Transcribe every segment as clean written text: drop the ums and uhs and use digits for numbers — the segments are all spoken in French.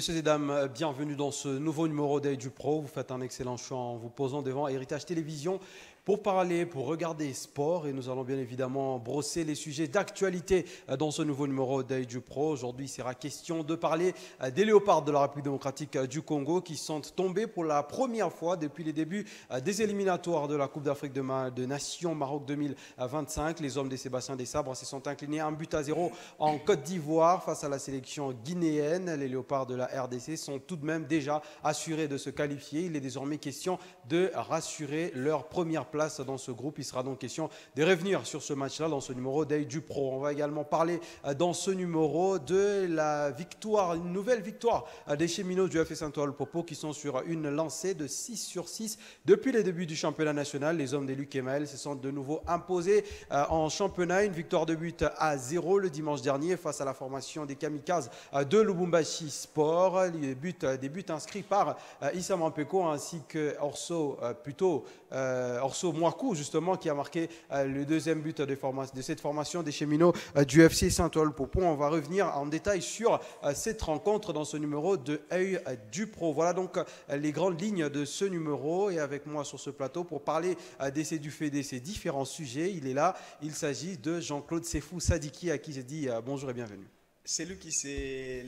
Messieurs et dames, bienvenue dans ce nouveau numéro d'Œil du Pro. Vous faites un excellent choix en vous posant devant Héritage Télévision pour parler, pour regarder sport. Et nous allons bien évidemment brosser les sujets d'actualité dans ce nouveau numéro d'Œil du Pro. Aujourd'hui, il sera question de parler des léopards de la République démocratique du Congo qui sont tombés pour la première fois depuis les débuts des éliminatoires de la Coupe d'Afrique de Nations Maroc 2025. Les hommes des Sébastien des Sabres se sont inclinés 1-0 en Côte d'Ivoire face à la sélection guinéenne. Les léopards de la RDC sont tout de même déjà assurés de se qualifier. Il est désormais question de rassurer leur première place dans ce groupe. Il sera donc question de revenir sur ce match-là dans ce numéro d'Œil du Pro. On va également parler dans ce numéro de la victoire, une nouvelle victoire des Cheminots du FC Saint-Paul-Popo qui sont sur une lancée de 6/6 depuis les débuts du championnat national. Les hommes des Luc Emael se sont de nouveau imposés en championnat. Une victoire de but à 0 le dimanche dernier face à la formation des Kamikazes de Lubumbashi Sport. Des buts inscrits par Issa Mampeko ainsi que Orso Mouakou, justement, qui a marqué le deuxième but de cette formation des Cheminots du FC Saint-Paul-Popo. On va revenir en détail sur cette rencontre dans ce numéro de Œil du Pro. Voilà donc les grandes lignes de ce numéro. Et avec moi sur ce plateau pour parler d'essai du fait de ces différents sujets, il est là. Il s'agit de Jean-Claude Sefou Sadiki, à qui j'ai dit bonjour et bienvenue. Celui qui se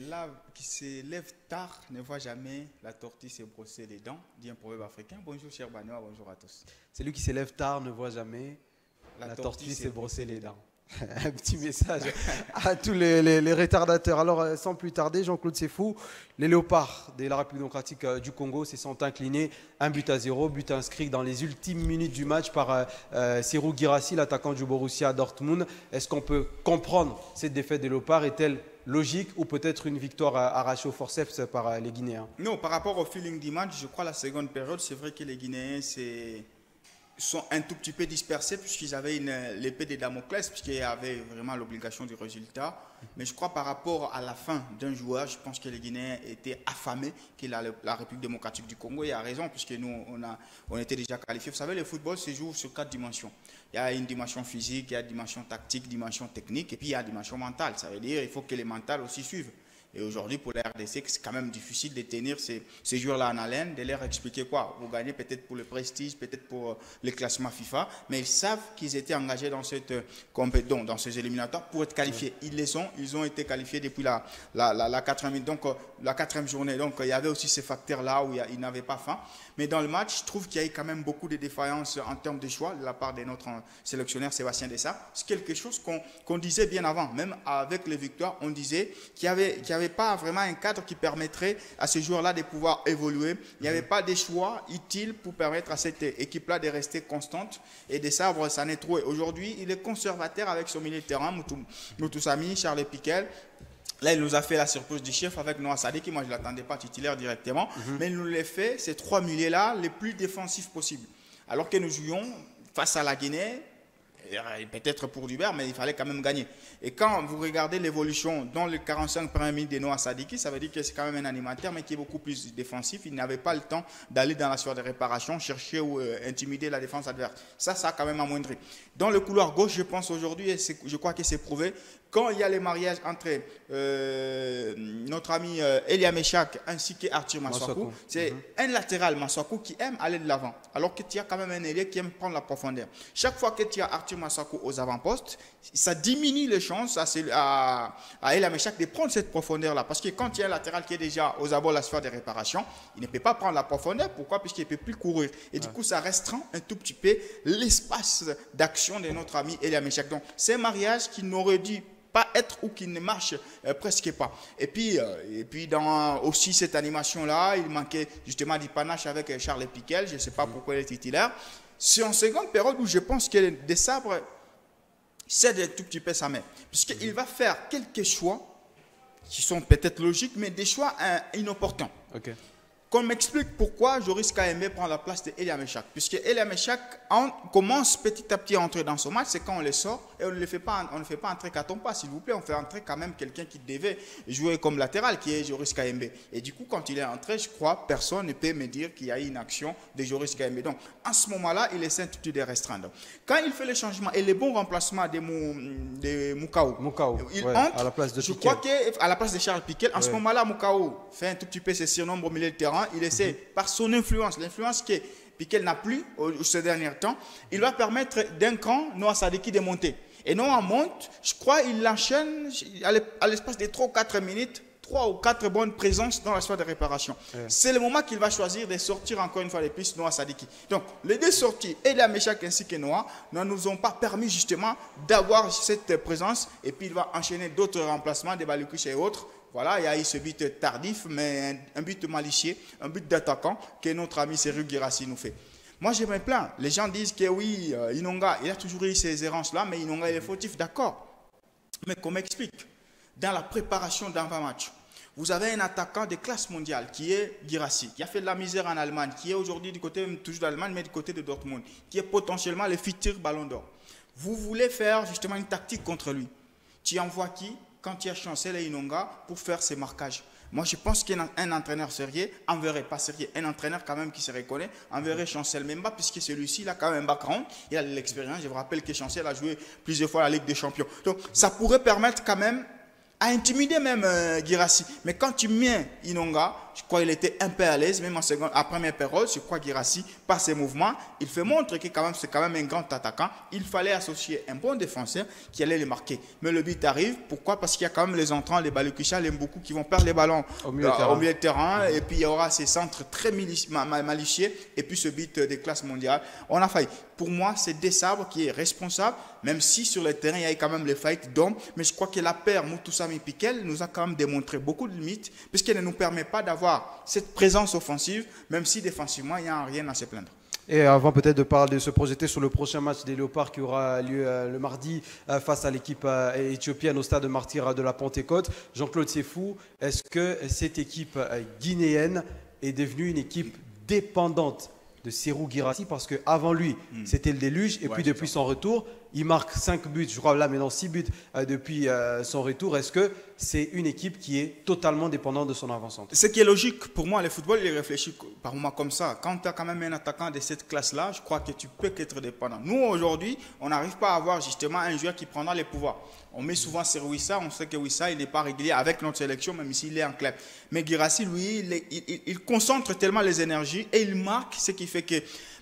lève tard ne voit jamais la tortue se brosser les dents, dit un proverbe africain. Bonjour cher Banois, bonjour à tous. Celui qui se lève tard ne voit jamais la tortue se brosser les dents. Un petit message à tous les retardateurs. Alors, sans plus tarder, Jean-Claude Sefou, les léopards de la République démocratique du Congo se sont inclinés 1-0, but inscrit dans les ultimes minutes du match par Serhou Guirassy, l'attaquant du Borussia Dortmund. Est-ce qu'on peut comprendre cette défaite des léopards? Est-elle logique ou peut-être une victoire arrachée au forceps par les Guinéens? Non, par rapport au feeling du match, je crois la seconde période, c'est vrai que les Guinéens sont un tout petit peu dispersés puisqu'ils avaient l'épée de Damoclès, puisqu'ils avaient vraiment l'obligation du résultat. Mais je crois par rapport à la fin d'un joueur, je pense que les Guinéens étaient affamés, que la République démocratique du Congo, et a raison, puisque nous, on était déjà qualifiés. Vous savez, le football se joue sur 4 dimensions. Il y a une dimension physique, il y a une dimension tactique, dimension technique, et puis il y a une dimension mentale. Ça veut dire qu'il faut que les mentales aussi suivent. Et aujourd'hui, pour la RDC, c'est quand même difficile de tenir ces joueurs-là en haleine, de leur expliquer quoi. Vous gagnez peut-être pour le prestige, peut-être pour le classement FIFA, mais ils savent qu'ils étaient engagés dans ces éliminatoires pour être qualifiés. Ils ont été qualifiés depuis la 4e, donc la 4e journée. Donc il y avait aussi ces facteurs-là où ils n'avaient pas faim. Mais dans le match, je trouve qu'il y a eu quand même beaucoup de défaillances en termes de choix de la part de notre sélectionneur Sébastien Dessart. C'est quelque chose qu'on disait bien avant. Même avec les victoires, on disait qu'il n'y avait pas vraiment un cadre qui permettrait à ces joueurs-là de pouvoir évoluer. Il n'y avait pas de choix utiles pour permettre à cette équipe-là de rester constante. Et Dessart, ça n'est trouvé. Aujourd'hui, il est conservateur avec son milieu de terrain, Moutoussamy, Charles Piquel. Là, il nous a fait la surprise du chef avec Noah Sadiki. Moi, je ne l'attendais pas titulaire directement. Mais il nous l'a fait, ces 3 milieux-là, les plus défensifs possibles. Alors que nous jouions face à la Guinée, peut-être pour Dubert, mais il fallait quand même gagner. Et quand vous regardez l'évolution dans les 45 premières minutes de Noah Sadiki, ça veut dire que c'est quand même un animateur, mais qui est beaucoup plus défensif. Il n'avait pas le temps d'aller dans la surface de réparation, chercher ou intimider la défense adverse. Ça a quand même amoindri. Dans le couloir gauche, je pense aujourd'hui, et je crois que c'est prouvé, quand il y a les mariages entre notre ami Elia Meshak ainsi qu'Arthur Massakou, c'est un latéral Massakou qui aime aller de l'avant, alors que tu as quand même un ailier qui aime prendre la profondeur. Chaque fois que tu as Arthur Massakou aux avant-postes, ça diminue les chances à Elia Meshak de prendre cette profondeur-là. Parce que quand il y a un latéral qui est déjà aux abords de la sphère de réparation, il ne peut pas prendre la profondeur. Pourquoi? Puisqu'il ne peut plus courir. Et du coup, ça restreint un tout petit peu l'espace d'action de notre ami Elia Meshak. Donc, c'est un mariage qui n'aurait dû pas être ou qui ne marche presque pas. Et puis dans aussi cette animation-là, il manquait justement du panache avec Charles Piquel. Je ne sais pas pourquoi il est titulaire. C'est en seconde période où je pense que des sabres cèdent un tout petit peu sa main. Puisqu'il va faire quelques choix qui sont peut-être logiques, mais des choix inopportuns. Okay. qu'on m'explique pourquoi Joris Kaembe prend la place de Elia Meshak. Puisque Elia Meshak commence petit à petit à entrer dans son match, c'est quand on le sort et on ne fait pas entrer qu'à ton pas, s'il vous plaît. On fait entrer quand même quelqu'un qui devait jouer comme latéral, qui est Joris Kaembe. Et du coup, quand il est entré, je crois, personne ne peut me dire qu'il y a eu une action de Joris Kaembe. Donc, en ce moment-là, il essaie tout de restreindre. Quand il fait le changement et les bons remplacements de Moukao, il entre, à la place de je crois qu'à la place de Charles Piquet, en ce moment-là, Moukao fait un tout petit peu ses surnombres au milieu de terrain. Il essaie, par son influence, l'influence que Piquet n'a plus ces derniers temps, il va permettre d'un cran Noah Sadiki de monter. Et Noah monte, je crois, il l'enchaîne à l'espace de 3 ou 4 minutes, 3 ou 4 bonnes présences dans la phase de réparation. C'est le moment qu'il va choisir de sortir encore une fois de plus Noah Sadiki. Donc, les deux sorties, Elia Meshak ainsi que Noah, ne nous ont pas permis justement d'avoir cette présence. Et puis, il va enchaîner d'autres remplacements, des Balukush et autres. Voilà, il y a eu ce but tardif, mais un but malicieux, un but d'attaquant que notre ami Serhou Guirassy nous fait. Moi, je me plains. Les gens disent que oui, Inonga, il a toujours eu ces errances-là, mais Inonga, il est fautif, d'accord. Mais qu'on m'explique, dans la préparation d'un match, vous avez un attaquant de classe mondiale qui est Guirassy, qui a fait de la misère en Allemagne, qui est aujourd'hui du côté toujours d'Allemagne, mais du côté de Dortmund, qui est potentiellement le futur ballon d'or. Vous voulez faire justement une tactique contre lui. Tu envoies qui quand tu as Chancel et Inonga pour faire ces marquages? Moi, je pense qu'un entraîneur sérieux enverrait, pas sérieux, un entraîneur quand même qui se reconnaît, enverrait Chancel Memba, puisque celui-ci, il a quand même un background, il a de l'expérience. Je vous rappelle que Chancel a joué plusieurs fois la Ligue des Champions. Donc, ça pourrait permettre quand même à intimider même Guirassy. Mais quand tu mets Inonga, je crois qu'il était un peu à l'aise, même en première période, je crois Guirassy, par ses mouvements, il fait montrer que c'est quand même un grand attaquant. Il fallait associer un bon défenseur qui allait les marquer. Mais le but arrive, pourquoi? Parce qu'il y a quand même les entrants, les Balukusha, les Mboukou qui vont perdre les ballons au milieu de terrain. Et puis il y aura ces centres très malicieux. Et puis ce but des classes mondiales. On a failli. Pour moi, c'est Desabre qui est responsable, même si sur le terrain, il y a eu quand même les fights d'hommes. Mais je crois que la paire Moutoussamy Piquel nous a quand même démontré beaucoup de limites, puisqu'elle ne nous permet pas d'avoir cette présence offensive, même si défensivement, il n'y a rien à se plaindre. Et avant peut-être de se projeter sur le prochain match des Léopards qui aura lieu le mardi face à l'équipe éthiopienne au stade de Martyrs de la Pentecôte, Jean-Claude Sefou, est-ce que cette équipe guinéenne est devenue une équipe dépendante de Serhou Guirassy, parce qu'avant lui, c'était le déluge, et puis depuis son retour, il marque 5 buts, je crois là maintenant 6 buts depuis son retour. Est-ce que c'est une équipe qui est totalement dépendante de son avant-centre? Ce qui est logique, pour moi, le football, il réfléchit par moi comme ça. Quand tu as quand même un attaquant de cette classe-là, je crois que tu peux qu'être dépendant. Nous, aujourd'hui, on n'arrive pas à avoir justement un joueur qui prendra les pouvoirs. On met souvent sur Wissa, on sait que Wissa, il n'est pas régulier avec notre sélection, même s'il est en club. Mais Guirassy, lui, il concentre tellement les énergies et il marque, ce qui fait que...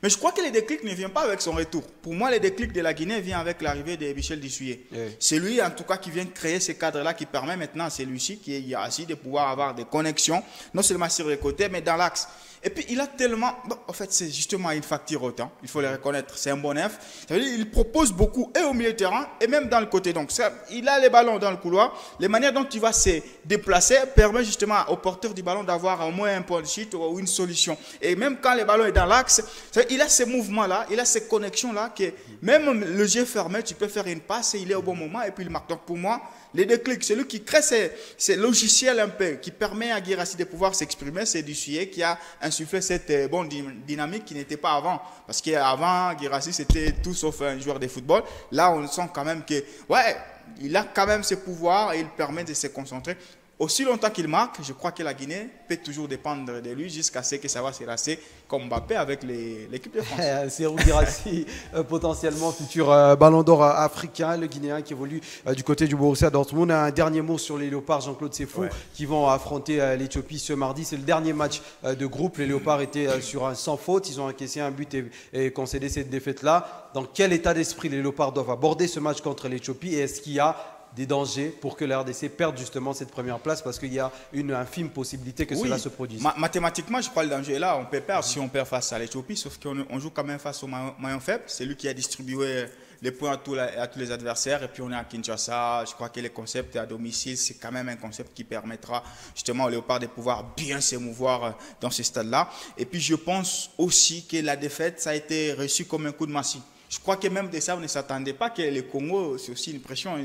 Mais je crois que le déclic ne vient pas avec son retour. Pour moi, le déclic de la Guinée vient avec l'arrivée de Michel Dissouye. C'est lui, en tout cas, qui vient créer ces cadres-là, qui permet maintenant à celui-ci, qui est Guirassy, de pouvoir avoir des connexions, non seulement sur les côtés, mais dans l'axe. Et puis, il a tellement... Bon, en fait, c'est justement une facture haute, hein. Il faut le reconnaître. C'est un bon neuf. Ça veut dire il propose beaucoup, et au milieu de terrain, et même dans le côté. Donc, il a les ballons dans le couloir. Les manières dont il va se déplacer permet justement au porteur du ballon d'avoir au moins un point de chute ou une solution. Et même quand le ballon est dans l'axe, il a ces mouvements-là, il a ces connexions-là, que même le jeu fermé, tu peux faire une passe et il est au bon moment, et puis il marque. Donc, pour moi, les déclics, c'est lui qui crée ces logiciels un peu, qui permet à Guirassy de pouvoir s'exprimer. C'est Dissouye qui a insufflé cette bonne dynamique qui n'était pas avant. Parce qu'avant, Guirassy, c'était tout sauf un joueur de football. Là, on sent quand même que, ouais, il a quand même ses pouvoirs et il permet de se concentrer. Aussi longtemps qu'il marque, je crois que la Guinée peut toujours dépendre de lui jusqu'à ce que ça va se lasser comme Mbappé avec l'équipe de France. Serhou Guirassy, potentiellement futur ballon d'or africain, le Guinéen qui évolue du côté du Borussia Dortmund. Un dernier mot sur les Léopards, Jean-Claude Sefou, qui vont affronter l'Éthiopie ce mardi. C'est le dernier match de groupe. Les Léopards étaient sur un sans faute. Ils ont encaissé un but et concédé cette défaite-là. Dans quel état d'esprit les Léopards doivent aborder ce match contre l'Éthiopie, et est-ce qu'il y a des dangers pour que la RDC perde justement cette première place, parce qu'il y a une infime possibilité que cela se produise? Mathématiquement, je crois que le danger est là. On peut perdre si on perd face à l'Éthiopie, sauf qu'on joue quand même face au maillon faible. C'est lui qui a distribué les points à tous les adversaires. Et puis on est à Kinshasa. Je crois que le concept à domicile, c'est quand même un concept qui permettra justement aux Léopards de pouvoir bien s'émouvoir dans ce stade-là. Et puis je pense aussi que la défaite, ça a été reçu comme un coup de massue. Je crois que même de ça, on ne s'attendait pas que le Congo, c'est aussi une pression.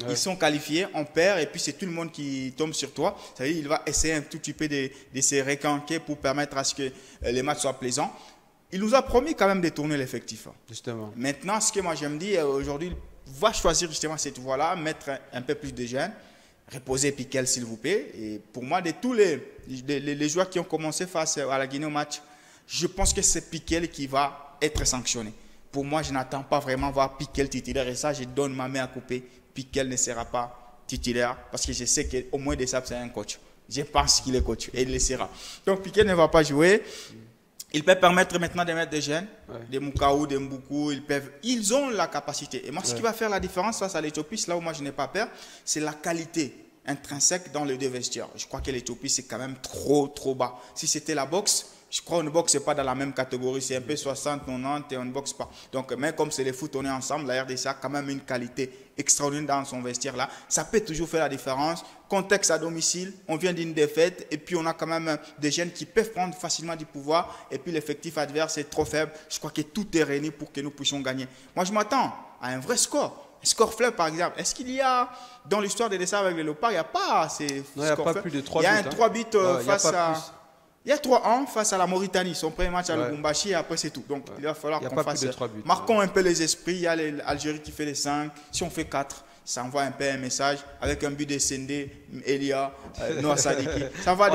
Ils sont qualifiés, on perd, et puis c'est tout le monde qui tombe sur toi. Ça veut dire qu'il va essayer un tout petit peu de se requinquer pour permettre à ce que les matchs soient plaisants. Il nous a promis quand même de tourner l'effectif. Justement. Maintenant, ce que moi j'aime dire, aujourd'hui, il va choisir justement cette voie-là, mettre un peu plus de jeunes, reposer Piquel s'il vous plaît. Et pour moi, de tous les joueurs qui ont commencé face à la Guinée au match, je pense que c'est Piquel qui va être sanctionné. Pour moi, je n'attends pas vraiment voir Piquel titulaire, et ça, je donne ma main à couper. Piquel ne sera pas titulaire parce que je sais qu'au moins de ça, c'est un coach. Je pense qu'il est coach et il le sera. Donc Piquel ne va pas jouer. Il peut permettre maintenant de mettre des jeunes, des Moukaou, des Mboukou, ils ont la capacité. Et moi, ce qui va faire la différence face à l'Éthiopie, là où moi je n'ai pas peur, c'est la qualité intrinsèque dans les deux vestiaires. Je crois que l'Éthiopie, c'est quand même trop bas. Si c'était la boxe, je crois qu'on ne boxe pas dans la même catégorie. C'est un peu 60, 90 et on ne boxe pas. Donc, mais comme c'est les foot, on est ensemble, la RDC a quand même une qualité extraordinaire dans son vestiaire là. Ça peut toujours faire la différence. Contexte à domicile, on vient d'une défaite et puis on a quand même des jeunes qui peuvent prendre facilement du pouvoir et puis l'effectif adverse est trop faible. Je crois que tout est réuni pour que nous puissions gagner. Moi, je m'attends à un vrai score. Un score fleuve, par exemple. Est-ce qu'il y a, dans l'histoire des dessins avec les Léopards, il n'y a pas ces non, il n'y a pas plus de 3 buts. Il y a un 3 buts face à... Il y a 3-1 face à la Mauritanie, son premier match à Lubumbashi, et après c'est tout. Donc il va falloir qu'on fasse... Marquons un peu les esprits, il y a l'Algérie qui fait les 5, si on fait 4, ça envoie un peu un message, avec un but de Sendé, Elia, Noah Sadiki. Ça va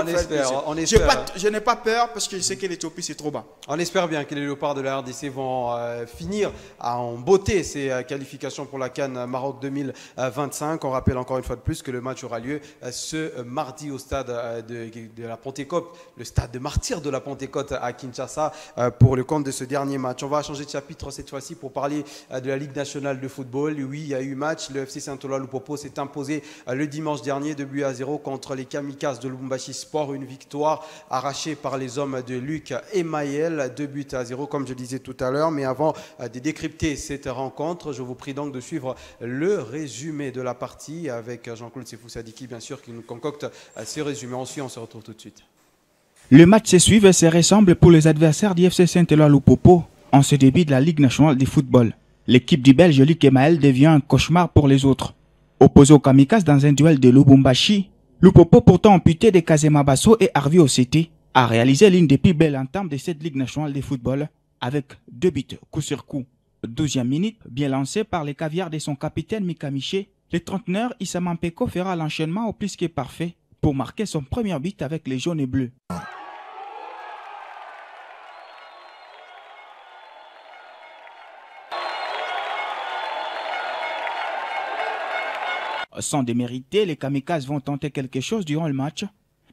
on espère. Je n'ai pas peur parce que je sais que l'Éthiopie c'est trop bas. On espère bien que les Léopards de la RDC vont finir en beauté ces qualifications pour la CAN Maroc 2025. On rappelle encore une fois de plus que le match aura lieu ce mardi au stade de la Pentecôte, le stade de martyrs de la Pentecôte à Kinshasa pour le compte de ce dernier match. On va changer de chapitre cette fois-ci pour parler de la Ligue nationale de football. Oui, il y a eu match. Le FC Saint-Ola Lupopo s'est imposé le dimanche dernier 2-0 contre les Kamikazes de Lubumbashi Sport. Une victoire arrachée par les hommes de Luc et Maël, 2-0 comme je disais tout à l'heure. Mais avant de décrypter cette rencontre, je vous prie donc de suivre le résumé de la partie avec Jean-Claude Sefou Sadiki, bien sûr, qui nous concocte ce résumé. Ensuite, on se retrouve tout de suite. Le match se suit et se ressemble pour les adversaires du FC Saint-Éloi Lupopo en ce début de la Ligue nationale de football. L'équipe du Belge Luc Emaël devient un cauchemar pour les autres. Opposé aux Kamikazes dans un duel de Lubumbashi, Lupopo, pourtant amputé de Kazema Basso et Harvey Ossetti, a réalisé l'une des plus belles entames de cette Ligue nationale de football avec 2 buts coup sur coup. 12e minute, bien lancé par les caviars de son capitaine Mika Miché, le trentenaire Issa Mampeko fera l'enchaînement au plus que parfait pour marquer son premier but avec les jaunes et bleus. Sans démériter, les Kamikazes vont tenter quelque chose durant le match,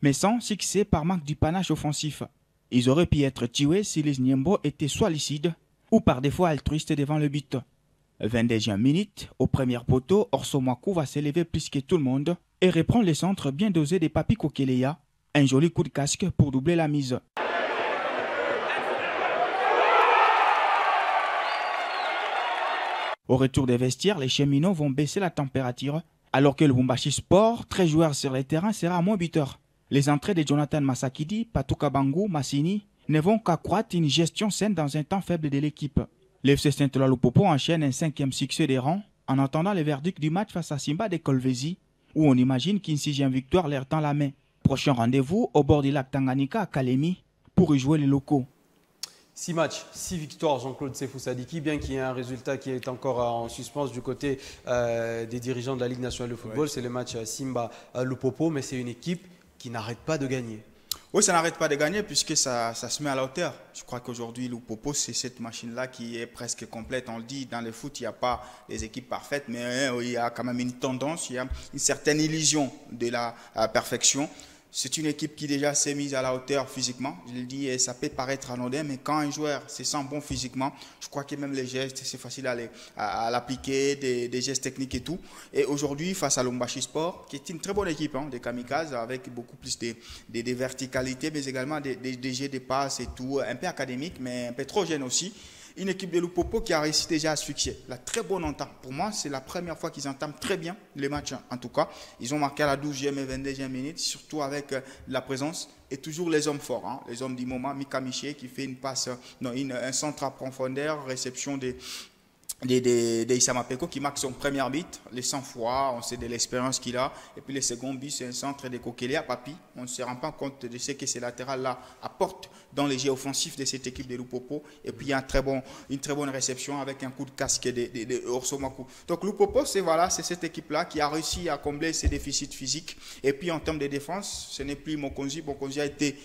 mais sans succès par manque du panache offensif. Ils auraient pu être tués si les Niembo étaient soit lucides ou par défaut altruistes devant le but. 22e minute, au premier poteau, Orso Mwaku va s'élever plus que tout le monde et reprend le centre bien dosé des Papi Kokeleya. Un joli coup de casque pour doubler la mise. Au retour des vestiaires, les cheminots vont baisser la température, alors que le Lubumbashi Sport, très joueur sur les terrains, sera moins buteur. Les entrées de Jonathan Masakidi, Patouka Bangou, Massini ne vont qu'accroître une gestion saine dans un temps faible de l'équipe. Le FC Saint-Éloi Lupopo enchaîne un 5e succès des rangs en attendant le verdict du match face à Simba de Kolwezi, où on imagine qu'une 6e victoire leur tend la main. Prochain rendez-vous au bord du lac Tanganyika à Kalemi pour y jouer les locaux. 6 matchs, 6 victoires, Jean-Claude Sefou Sadiki, bien qu'il y ait un résultat qui est encore en suspens du côté des dirigeants de la Ligue nationale de football. C'est le match Simba Lupopo, mais c'est une équipe qui n'arrête pas de gagner. Oui, ça n'arrête pas de gagner puisque ça se met à la hauteur. Je crois qu'aujourd'hui, Lupopo, c'est cette machine-là qui est presque complète. On le dit, dans le foot, il n'y a pas les équipes parfaites, mais il y a quand même une tendance, il y a une certaine illusion de la perfection. C'est une équipe qui déjà s'est mise à la hauteur physiquement. Je le dis, ça peut paraître anodin, mais quand un joueur se sent bon physiquement, je crois que même les gestes, c'est facile à l'appliquer, des gestes techniques et tout. Et aujourd'hui, face à Lubumbashi Sport, qui est une très bonne équipe, des Kamikazes, avec beaucoup plus de verticalité, mais également des jets de passes et tout, un peu académique, mais un peu trop jeune aussi. Une équipe de Lupopo qui a réussi déjà à se fixer. La très bonne entame. Pour moi, c'est la première fois qu'ils entament très bien les matchs. En tout cas, ils ont marqué à la 12e et 22e minute, surtout avec la présence et toujours les hommes forts. Les hommes du moment, Mika Miché qui fait une passe, un centre à profondeur, réception Issa Mapeko qui marque son premier but, les 100 fois, on sait de l'expérience qu'il a. Et puis le second but, c'est un centre de Kokelea Papi. On ne se rend pas compte de ce que ces latérales-là apportent dans les jeux offensifs de cette équipe de Lupopo. Et puis il y a une très bonne réception avec un coup de casque de Orsomaku. Donc Lupopo, c'est cette équipe-là qui a réussi à combler ses déficits physiques. Et puis en termes de défense, ce n'est plus Mokonzi. Mokonzi a été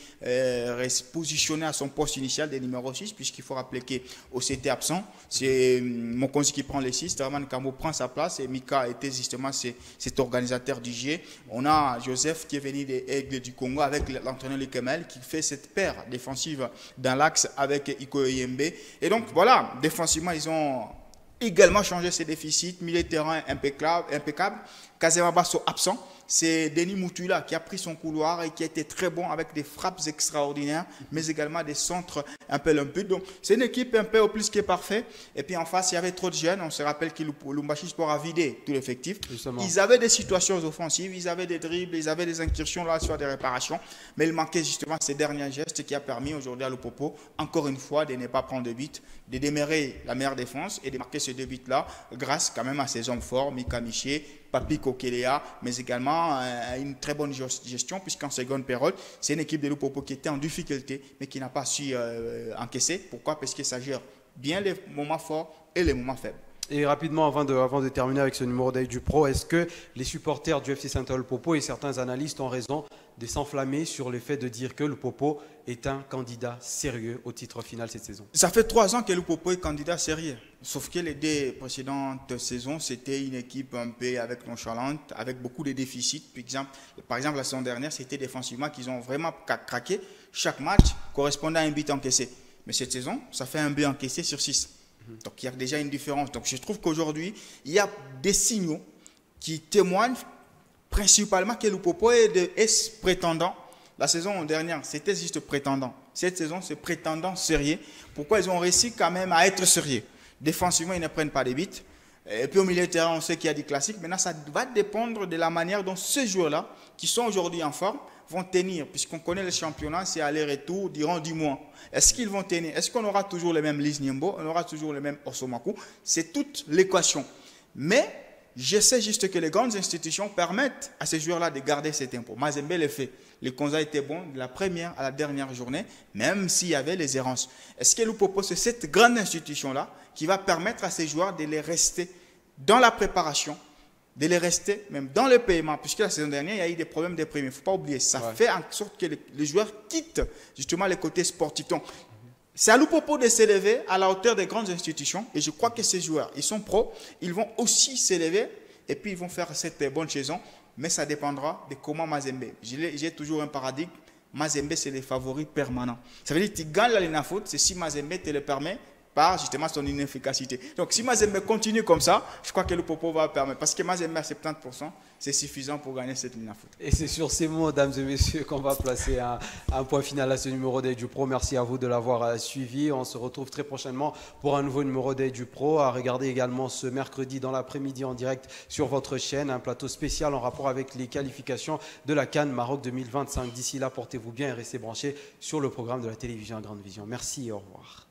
positionné à son poste initial de numéro 6, puisqu'il faut rappeler qu'Osé était absent. C'est Mokonzi qui prend les 6, Draman Kambo prend sa place et Mika était justement cet organisateur du jeu. On a Joseph qui est venu des Aigles du Congo avec l'entraîneur Lekemel qui fait cette paire défensive dans l'axe avec Iko Yembe. Et donc voilà, défensivement ils ont également changé ses déficits, milieu de terrain impeccable. Kazema Basso absent. C'est Denis Moutula qui a pris son couloir et qui a été très bon avec des frappes extraordinaires, mais également des centres un peu limpides. Donc, c'est une équipe un peu au plus qui est parfaite. Et puis en face, il y avait trop de jeunes. On se rappelle que Lumbashi Sport a vidé tout l'effectif. Ils avaient des situations offensives, ils avaient des dribbles, ils avaient des incursions là sur des réparations. Mais il manquait justement ces derniers gestes qui a permis aujourd'hui à Lupopo, encore une fois, de ne pas prendre de but, de démarrer la meilleure défense et de marquer ces 2 buts-là grâce quand même à ces hommes forts, Mika Miché, Papi Kokelea, mais également une très bonne gestion, puisqu'en seconde période, c'est une équipe de Lupopo qui était en difficulté, mais qui n'a pas su encaisser. Pourquoi? Parce que ça gère bien les moments forts et les moments faibles. Et rapidement, avant de terminer avec ce numéro d'œil du pro, est-ce que les supporters du FC Saint-Ol-Popo et certains analystes ont raison de s'enflammer sur le fait de dire que le Popo est un candidat sérieux au titre final cette saison? Ça fait 3 ans que le Popo est candidat sérieux. Sauf que les 2 précédentes saisons, c'était une équipe un peu avec nonchalante, avec beaucoup de déficits. Par exemple, la saison dernière, c'était défensivement qu'ils ont vraiment craqué. Chaque match correspondait à un but encaissé. Mais cette saison, ça fait un but encaissé sur 6. Donc il y a déjà une différence. Donc je trouve qu'aujourd'hui, il y a des signaux qui témoignent principalement que le Popo est prétendant. La saison dernière, c'était juste prétendant. Cette saison, c'est prétendant sérieux. Pourquoi ils ont réussi quand même à être sérieux? Défensivement, ils ne prennent pas des buts. Et puis au milieu de terrain, on sait qu'il y a des classiques. Maintenant, ça va dépendre de la manière dont ces joueurs-là, qui sont aujourd'hui en forme, vont tenir. Puisqu'on connaît le championnat, c'est aller-retour durant 10 mois. Est-ce qu'ils vont tenir? Est-ce qu'on aura toujours les mêmes Liz Niembo? On aura toujours les mêmes Orsomaku? C'est toute l'équation. Mais je sais juste que les grandes institutions permettent à ces joueurs-là de garder cet impôt. Mazembe le fait. Le Konza était bon de la première à la dernière journée, même s'il y avait les errances. Est-ce que Lupopo, c'est cette grande institution-là qui va permettre à ces joueurs de les rester dans la préparation, de les rester même dans le paiement, puisque la saison dernière, il y a eu des problèmes de primes. Il ne faut pas oublier, ça fait en sorte que les joueurs quittent justement les côtés sportifs. Donc, c'est à Lupopo de s'élever à la hauteur des grandes institutions. Et je crois que ces joueurs, ils sont pros, ils vont aussi s'élever et puis ils vont faire cette bonne saison. Mais ça dépendra de comment Mazembe. J'ai toujours un paradigme. Mazembe, c'est les favoris permanents. Ça veut dire que tu gagnes la Ligue de foot, c'est si Mazembe te le permet par justement son inefficacité. Donc si Mazembe continue comme ça, je crois que le Popo va permettre. Parce que Mazembe à 70%, c'est suffisant pour gagner cette Ligue de foot. Et c'est sur ces mots, mesdames et messieurs, qu'on va placer un point final à ce numéro d'œil du pro. Merci à vous de l'avoir suivi. On se retrouve très prochainement pour un nouveau numéro d'œil du pro. À regarder également ce mercredi dans l'après-midi en direct sur votre chaîne. Un plateau spécial en rapport avec les qualifications de la CAN Maroc 2025. D'ici là, portez-vous bien et restez branchés sur le programme de la télévision à Grande Vision. Merci et au revoir.